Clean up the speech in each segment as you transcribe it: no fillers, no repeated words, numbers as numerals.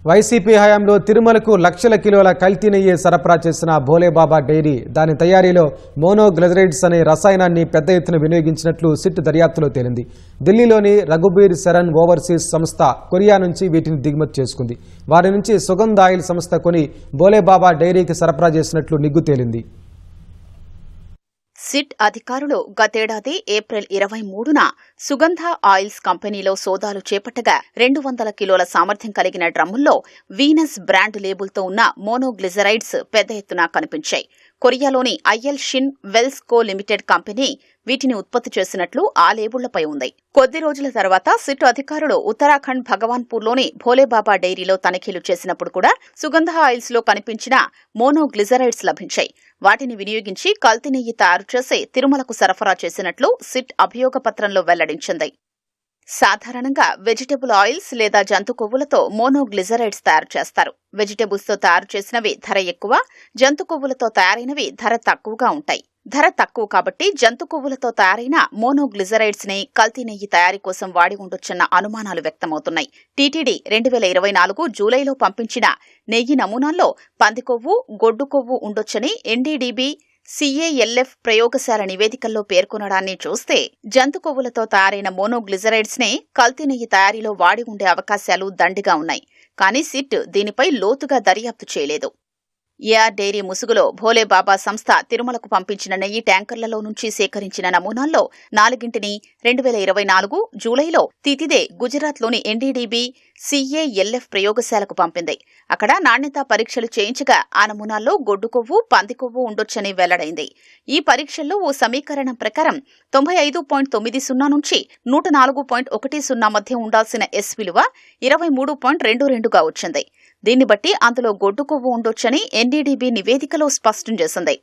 YCP హయాంలో తిరుమలకు లక్షల కిలోల కల్తీ నెయ్యి సరఫరా చేసిన భోలేబాబా డైరీ దాని తయారీలో మోనోగ్లిజరైడ్స్ అనే రసాయనాన్ని పెద్ద ఎత్తున వినియోగించినట్లు సిట్ దర్యాప్తులో తేలింది. ఢిల్లీలోని రఘుబీర్ శరణ్ ఓవర్సీస్ సంస్థ కొరియా నుంచి వీటిని దిగుమతి చేసుకుంది. వారి నుంచి సుగంధ్ ఆయిల్ సంస్థ కొని భోలేబాబా డైరీకి సరఫరా చేసినట్లు నిగ్గు తేలింది. సిట్ అధికారులు గతేడాది ఏప్రిల్ 23న సుగంధ ఆయిల్స్ కంపెనీలో సోదాలు చేపట్టగా 200 కిలోల సామర్థ్యం కలిగిన డ్రమ్ముల్లో వీనస్ బ్రాండ్ లేబుల్తో ఉన్న మోనోగ్లిజరైడ్స్ పెద్ద ఎత్తున కనిపించాయి. కొరియాలోని ఐఎల్ షిన్ వెల్స్ కో లిమిటెడ్ కంపెనీ వీటిని ఉత్పత్తి చేసినట్లు ఆ లేబుళ్లపై ఉంది. కొద్ది రోజుల తర్వాత సిట్ అధికారులు ఉత్తరాఖండ్ భగవాన్పూర్లోని భోలేబాబా డైరీలో తనిఖీలు చేసినప్పుడు కూడా సుగంధ ఆయిల్స్ లో కనిపించిన మోనోగ్లిజరైడ్స్ లభించాయి. వాటిని వినియోగించి కల్తీ నెయ్యి తయారు చేసి తిరుమలకు సరఫరా చేసినట్లు సిట్ అభియోగ పత్రంలో వెల్లడించింది. సాధారణంగా వెజిటబుల్ ఆయిల్స్ లేదా జంతు కొవ్వులతో మోనోగ్లిజరైడ్స్ తయారు చేస్తారు. వెజిటబుల్స్ తో తయారు చేసినవి ధర ఎక్కువ, జంతు కొవ్వులతో తయారైనవి ధర తక్కువగా ఉంటాయి. ధర తక్కువ కాబట్టి జంతు కొవ్వులతో తయారైన మోనోగ్లిజరైడ్స్ ని కల్తీ నెయ్యి తయారీ కోసం వాడి ఉండొచ్చన్న అనుమానాలు వ్యక్తమవుతున్నాయి. టీటీడీ 2024 జూలైలో పంపించిన నెయ్యి నమూనాల్లో పంది కొవ్వు, గొడ్డు కొవ్వు ఉండొచ్చని ఎన్డీడీబీ CALF ప్రయోగశాల నివేదికల్లో పేర్కొనడాన్ని చూస్తే జంతు కొవ్వులతో తయారైన మోనోగ్లిజరైడ్స్ నే కల్తీ నెయ్యి తయారీలో వాడి ఉండే అవకాశాలు దండిగా ఉన్నాయి. కానీ సిట్ దీనిపై లోతుగా దర్యాప్తు చేయలేదు. ఏఆర్ డైరీ ముసుగులో భోలేబాబా సంస్థ తిరుమలకు పంపించిన నెయ్యి ట్యాంకర్లలో నుంచి సేకరించిన నమూనాల్లో 4ని 2024 జూలైలో తితిదే గుజరాత్లోని ఎన్డీడీబీ CALF ప్రయోగశాలకు పంపింది. అక్కడ నాణ్యతా పరీక్షలు చేయించగా ఆ నమూనాల్లో గొడ్డు కొవ్వు, పంది కొవ్వు ఉండొచ్చని వెల్లడైంది. ఈ పరీక్షల్లో ఓ సమీకరణం ప్రకారం 95.90 నుంచి 104.10 మధ్య ఉండాల్సిన S విలువ 23.22గా వచ్చింది. దీన్ని బట్టి అందులో గొడ్డు కొవ్వు ఉండొచ్చని ఎన్డీడీబీ నివేదికలో స్పష్టం చేసింది.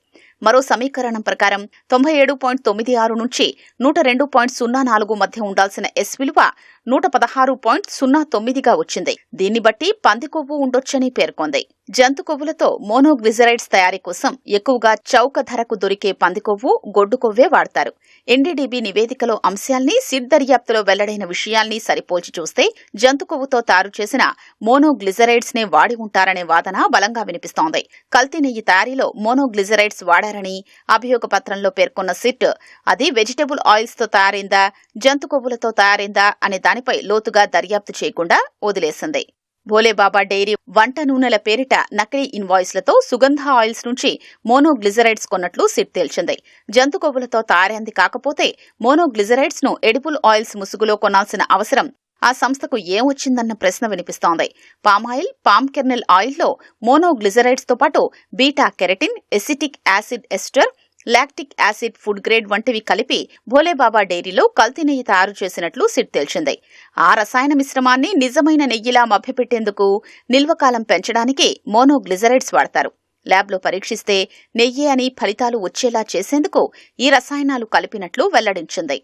మరో సమీకరణం ప్రకారం 97.96 నుంచి 102.04 మధ్య ఉండాల్సిన S విలువ 116.09గా వచ్చింది. దీన్ని బట్టి పంది కొవ్వు ఉండొచ్చని పేర్కొంది. జంతు కొవ్వులతో మోనోగ్లిజరైడ్స్ తయారీ కోసం ఎక్కువగా చౌక ధరకు దొరికే పంది కొవ్వు, గొడ్డు కొవ్వే వాడతారు. ఎన్డీడీబీ నివేదికలో అంశాల్ని, సిట్ దర్యాప్తులో వెల్లడైన విషయాల్ని సరిపోల్చి చూస్తే జంతు కొవ్వుతో తయారు చేసిన మోనోగ్లిజరైడ్స్ నే వాడి ఉంటారనే వాదన బలంగా వినిపిస్తోంది. కల్తీ నెయ్యి తయారీలో మోనోగ్లిజరైడ్స్ వాడారని అభియోగ పత్రంలో పేర్కొన్న సిట్ అది వెజిటబుల్ ఆయిల్స్ తో తయారైందా, జంతు కొవ్వులతో తయారైందా అనే దానిపై లోతుగా దర్యాప్తు చేయకుండా వదిలేసింది. భోలేబాబా డైరీ వంట నూనెల పేరిట నకిలీ ఇన్వాయిస్లతో సుగంధ ఆయిల్స్ నుంచి మోనోగ్లిజరైడ్స్ కొన్నట్లు సిట్ తేల్చింది. జంతు కొవ్వులతో తయారైంది కాకపోతే మోనోగ్లిజరైడ్స్ ను ఎడిబుల్ ఆయిల్స్ ముసుగులో కొనాల్సిన అవసరం ఆ సంస్థకు ఏమొచ్చిందన్న ప్రశ్న వినిపిస్తోంది. పామాయిల్, పామ్ కెర్నెల్ ఆయిల్లో మోనోగ్లిజరైడ్స్ తో పాటు beta carotene, acetic acid ester, lactic acid food grade వంటివి కలిపి భోలేబాబా డైరీలో కల్తీ నెయ్యి తయారు చేసినట్లు సిట్ తేల్చింది. ఆ రసాయన మిశ్రమాన్ని నిజమైన నెయ్యిలా మభ్యపెట్టేందుకు, నిల్వకాలం పెంచడానికి మోనోగ్లిజరైడ్స్ వాడతారు. ల్యాబ్లో పరీక్షిస్తే నెయ్యి అని ఫలితాలు వచ్చేలా చేసేందుకు ఈ రసాయనాలు కలిపినట్లు వెల్లడించింది.